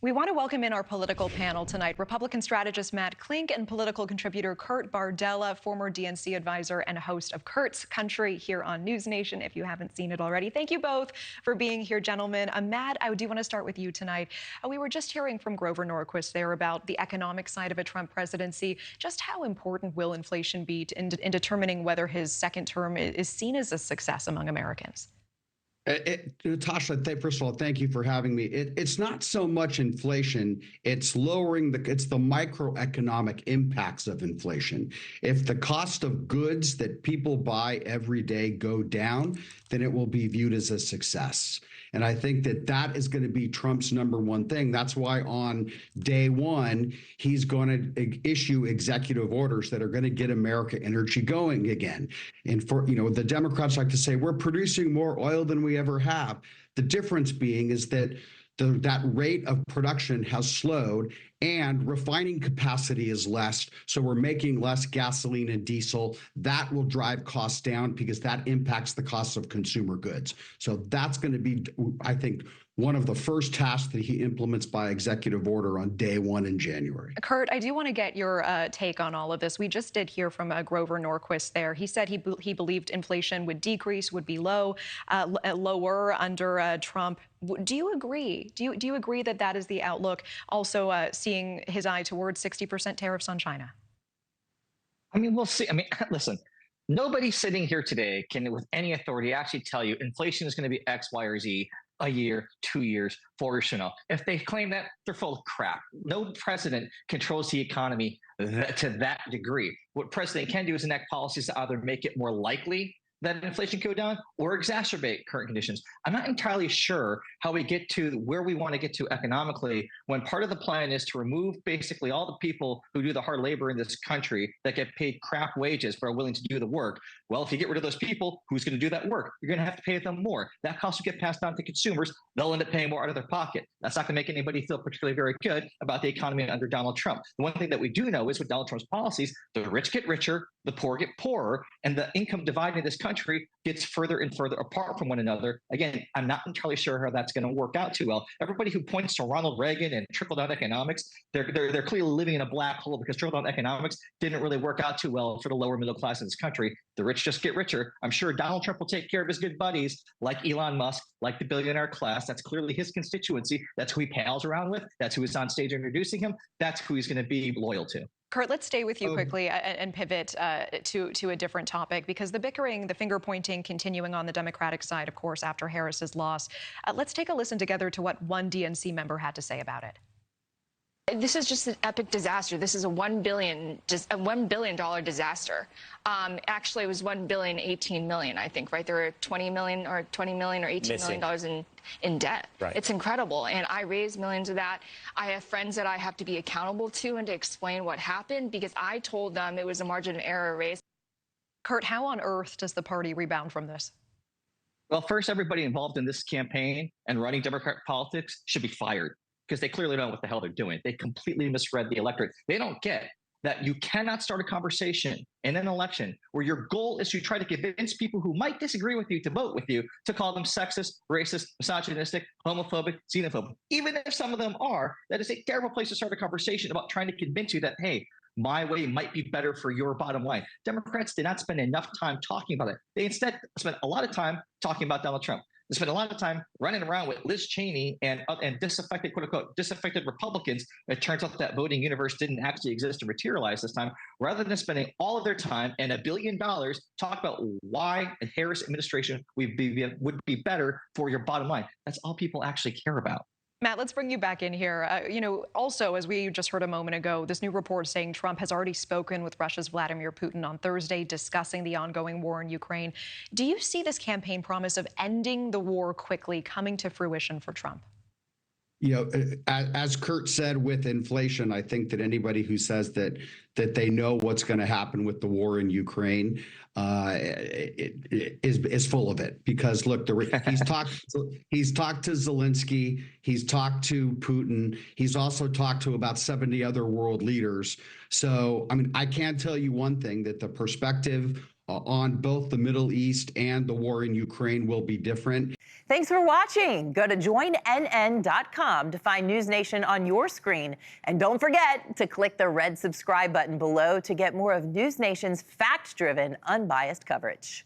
We want to welcome in our political panel tonight, Republican strategist Matt Klink and political contributor Kurt Bardella, former DNC advisor and host of Kurt's Country here on NewsNation, if you haven't seen it already. Thank you both for being here, gentlemen. Matt, I do want to start with you tonight. We were just hearing from Grover Norquist there about the economic side of a Trump presidency. Just how important will inflation be in determining whether his second term is seen as a success among Americans? Natasha, first of all, thank you for having me. It's not so much inflation, it's the microeconomic impacts of inflation. If the cost of goods that people buy every day go down, then it will be viewed as a success. And I think that is going to be Trump's number one thing. That's why on day one, he's going to issue executive orders that are going to get America energy going again. And for, the Democrats like to say, we're producing more oil than we ever have. The difference being is that that rate of production has slowed and refining capacity is less. So we're making less gasoline and diesel. That will drive costs down because that impacts the cost of consumer goods. So that's going to be, I think, one of the first tasks that he implements by executive order on day one in January. Kurt, I do want to get your take on all of this. We just did hear from Grover Norquist there. He said he believed inflation would decrease, would be lower under Trump. Do you agree? Do you agree that that is the outlook? Also seeing his eye towards 60% tariffs on China. I mean, we'll see. I mean, listen, nobody sitting here today can, with any authority, actually tell you inflation is going to be X, Y, or Z a year, 2 years, 4 years from now. If they claim that, they're full of crap. No president controls the economy to that degree. What president can do is enact policies to either make it more likely that inflation could go down or exacerbate current conditions. I'm not entirely sure how we get to where we want to get to economically when part of the plan is to remove basically all the people who do the hard labor in this country that get paid crap wages but are willing to do the work. Well, if you get rid of those people, who's going to do that work? You're going to have to pay them more. That cost will get passed on to consumers. They'll end up paying more out of their pocket. That's not going to make anybody feel particularly very good about the economy under Donald Trump. The one thing that we do know is with Donald Trump's policies, the rich get richer, the poor get poorer, and the income divide in this country gets further and further apart from one another. Again, I'm not entirely sure how that's going to work out too well. Everybody who points to Ronald Reagan and trickle-down economics, they're clearly living in a black hole because trickle-down economics didn't really work out too well for the lower middle class in this country. The rich just get richer. I'm sure Donald Trump will take care of his good buddies like Elon Musk, like the billionaire class. That's clearly his constituency. That's who he pals around with. That's who is on stage introducing him. That's who he's going to be loyal to. Kurt, let's stay with you quickly and pivot to a different topic, because the bickering, the finger pointing continuing on the Democratic side, of course, after Harris's loss. Let's take a listen together to what one DNC member had to say about it. This is just an epic disaster. This is a $1 billion disaster. Actually, it was $1.018 billion, I think, right? There were 20 million or $18 million in debt. Right. It's incredible. And I raised millions of that. I have friends that I have to be accountable to and to explain what happened because I told them it was a margin of error raise. Kurt, how on earth does the party rebound from this? Well, first, everybody involved in this campaign and running Democratic politics should be fired, because they clearly don't know what the hell they're doing. They completely misread the electorate. They don't get that you cannot start a conversation in an election where your goal is to try to convince people who might disagree with you to vote with you to call them sexist, racist, misogynistic, homophobic, xenophobic. Even if some of them are, that is a terrible place to start a conversation about trying to convince you that, hey, my way might be better for your bottom line. Democrats did not spend enough time talking about it. They instead spent a lot of time talking about Donald Trump. They spent a lot of time running around with Liz Cheney and disaffected, quote unquote, disaffected Republicans. It turns out that voting universe didn't actually exist or materialize this time. Rather than spending all of their time and $1 billion talk about why the Harris administration would be better for your bottom line. That's all people actually care about. Matt, let's bring you back in here. Also, as we just heard a moment ago, this new report saying Trump has already spoken with Russia's Vladimir Putin on Thursday, discussing the ongoing war in Ukraine. Do you see this campaign promise of ending the war quickly coming to fruition for Trump? As Kurt said, with inflation, I think that anybody who says that they know what's going to happen with the war in Ukraine is full of it. Because look, he's talked to Zelensky, he's talked to Putin, he's also talked to about 70 other world leaders. So, I mean, I can tell you one thing, that the perspective on both the Middle East and the war in Ukraine will be different. Thanks for watching. Go to joinnn.com to find News Nation on your screen. And don't forget to click the red subscribe button below to get more of News Nation's fact-driven, unbiased coverage.